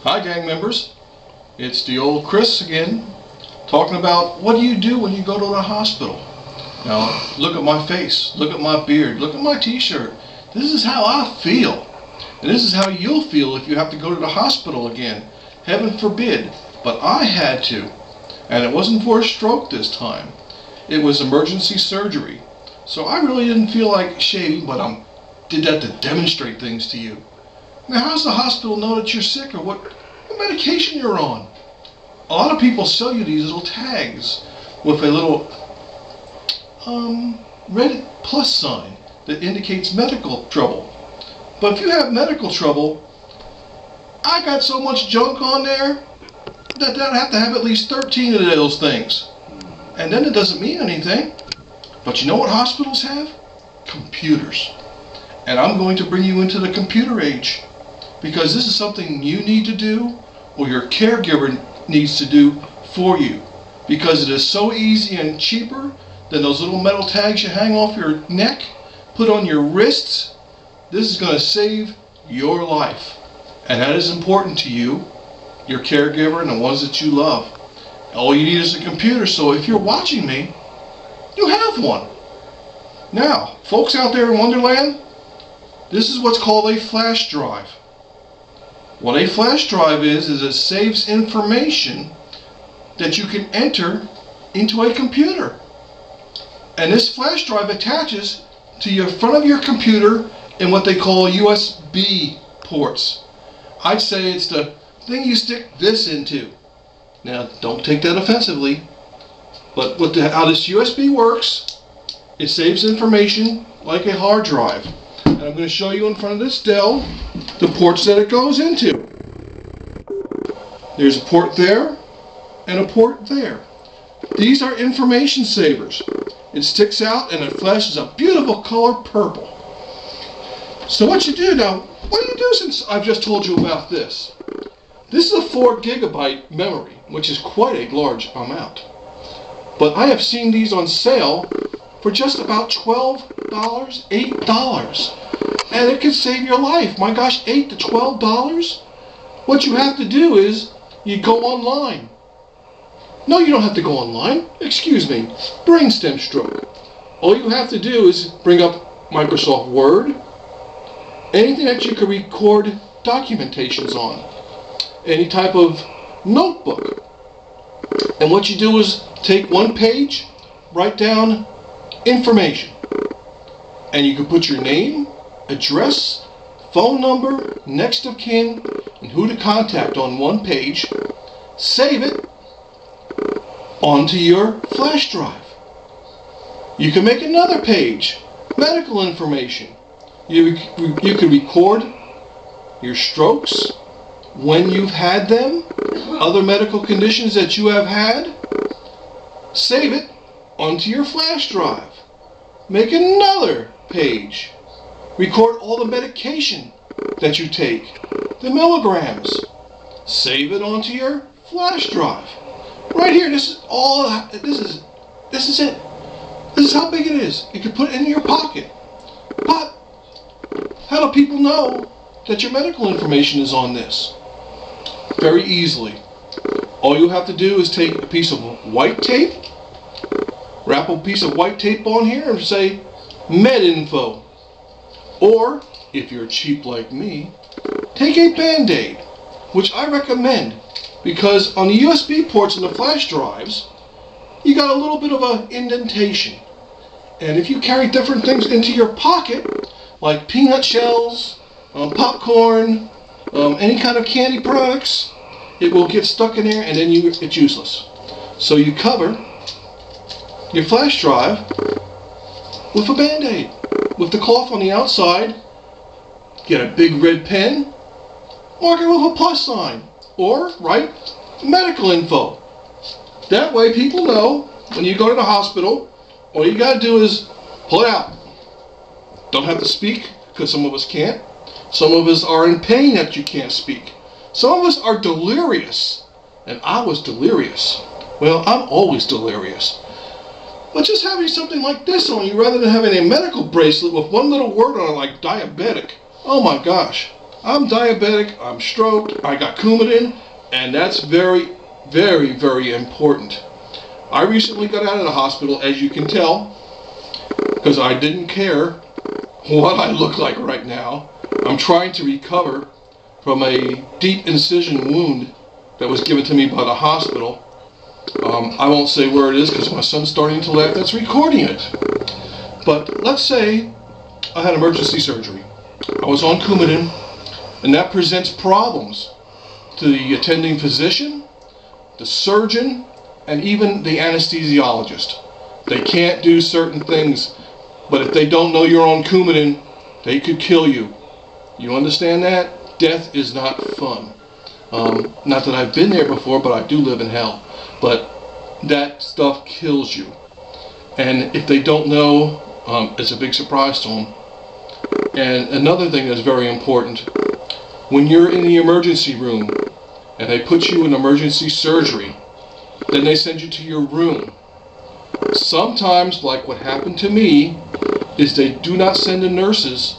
Hi gang members, it's the old Chris again, talking about what do you do when you go to the hospital. Now look at my face, look at my beard, look at my t-shirt. This is how I feel, and this is how you'll feel if you have to go to the hospital again. Heaven forbid, but I had to, and it wasn't for a stroke this time. It was emergency surgery, so I really didn't feel like shaving, but I did that to demonstrate things to you. Now, how's the hospital know that you're sick or what medication you're on? A lot of people sell you these little tags with a little red plus sign that indicates medical trouble. But if you have medical trouble, I got so much junk on there that I'd have to have at least 13 of those things. And then it doesn't mean anything. But you know what hospitals have? Computers. And I'm going to bring you into the computer age, because this is something you need to do or your caregiver needs to do for you, because it is so easy and cheaper than those little metal tags you hang off your neck, put on your wrists. This is going to save your life, and that is important to you, your caregiver, and the ones that you love. All you need is a computer, so if you're watching me, you have one. Now, folks out there in Wonderland, this is what's called a flash drive. What a flash drive is it saves information that you can enter into a computer. And this flash drive attaches to your front of your computer in what they call USB ports. I'd say it's the thing you stick this into. Now, don't take that offensively, but how this USB works, it saves information like a hard drive. And I'm going to show you in front of this Dell the ports that it goes into. There's a port there and a port there. These are information savers. It sticks out and it flashes a beautiful color purple. So what you do now, what do you do since I've just told you about this? This is a 4 gigabyte memory, which is quite a large amount. But I have seen these on sale for just about $12, $8. And it can save your life. My gosh, $8 to $12? What you have to do is you go online. No, you don't have to go online. Excuse me. Brainstem stroke. All you have to do is bring up Microsoft Word, anything that you can record documentations on, any type of notebook. And what you do is take one page, write down information, and you can put your name, address, phone number, next of kin, and who to contact on one page. Save it onto your flash drive. You can make another page, medical information. You can record your strokes, when you've had them, other medical conditions that you have had. Save it onto your flash drive. Make another page. Record all the medication that you take, the milligrams. Save it onto your flash drive. Right here, this is it. This is how big it is. You can put it in your pocket. But how do people know that your medical information is on this? Very easily. All you have to do is take a piece of white tape, wrap a piece of white tape on here and say MedInfo. Or, if you're cheap like me, take a Band-Aid, which I recommend, because on the USB ports and the flash drives, you got a little bit of an indentation. And if you carry different things into your pocket, like peanut shells, popcorn, any kind of candy products, it will get stuck in there and then it's useless. So you cover your flash drive with a Band-Aid, with the cloth on the outside. Get a big red pen, mark it with a plus sign, or write medical info. That way people know when you go to the hospital, all you got to do is pull it out. Don't have to speak, because some of us can't. Some of us are in pain that you can't speak. Some of us are delirious, and I was delirious. Well, I'm always delirious. But just having something like this on you rather than having a medical bracelet with one little word on it like diabetic, oh my gosh, I'm diabetic, I'm stroked, I got Coumadin, and that's very, very, very important. I recently got out of the hospital, as you can tell, because I didn't care what I look like right now. I'm trying to recover from a deep incision wound that was given to me by the hospital. I won't say where it is because my son's starting to laugh that's recording it. But let's say I had emergency surgery. I was on Coumadin, and that presents problems to the attending physician, the surgeon, and even the anesthesiologist. They can't do certain things, but if they don't know you're on Coumadin, they could kill you. You understand that? Death is not fun. Not that I've been there before, but I do live in hell. But that stuff kills you. And if they don't know, it's a big surprise to them. And another thing that's very important, when you're in the emergency room and they put you in emergency surgery, then they send you to your room. Sometimes, like what happened to me, is they do not send the nurses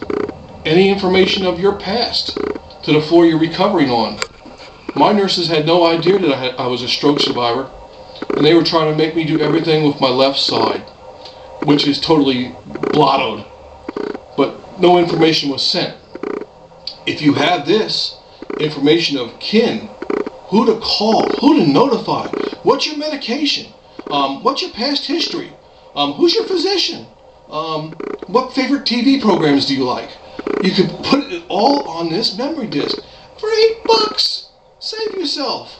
any information of your past to the floor you're recovering on. My nurses had no idea that I was a stroke survivor, and they were trying to make me do everything with my left side, which is totally blottoed, but no information was sent. If you have this information of kin, who to call, who to notify, what's your medication, what's your past history, who's your physician, what favorite TV programs do you like, you can put it all on this memory disk for $8. Save yourself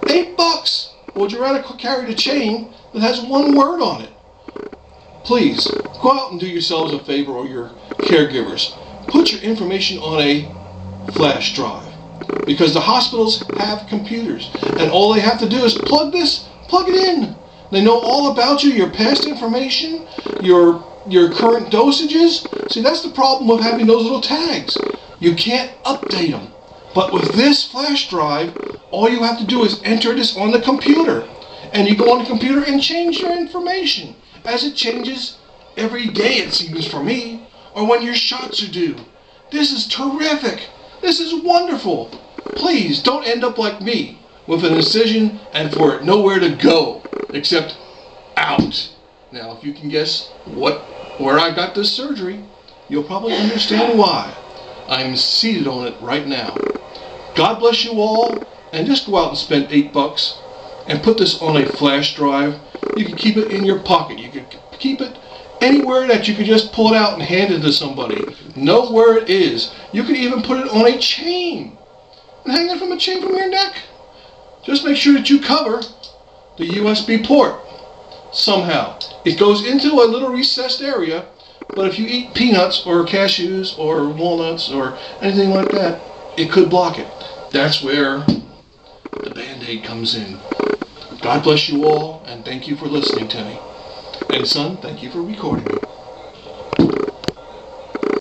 $8. Would you rather carry the chain that has one word on it? Please go out and do yourselves a favor, or your caregivers. Put your information on a flash drive, because the hospitals have computers, and all they have to do is plug it in. They know all about you, your past information, your current dosages. See, that's the problem with having those little tags. You can't update them. But with this flash drive, all you have to do is enter this on the computer. And you go on the computer and change your information, as it changes every day, it seems, for me, or when your shots are due. This is terrific. This is wonderful. Please don't end up like me, with an incision and for it nowhere to go except out. Now, if you can guess where I got this surgery, you'll probably understand why. I'm seated on it right now. God bless you all, and just go out and spend $8 and put this on a flash drive. You can keep it in your pocket. You can keep it anywhere that you can just pull it out and hand it to somebody. Know where it is. You can even put it on a chain and hang it from a chain from your neck. Just make sure that you cover the USB port somehow. It goes into a little recessed area, but if you eat peanuts or cashews or walnuts or anything like that, it could block it. That's where the Band-Aid comes in. God bless you all, and thank you for listening to me. And son, thank you for recording me.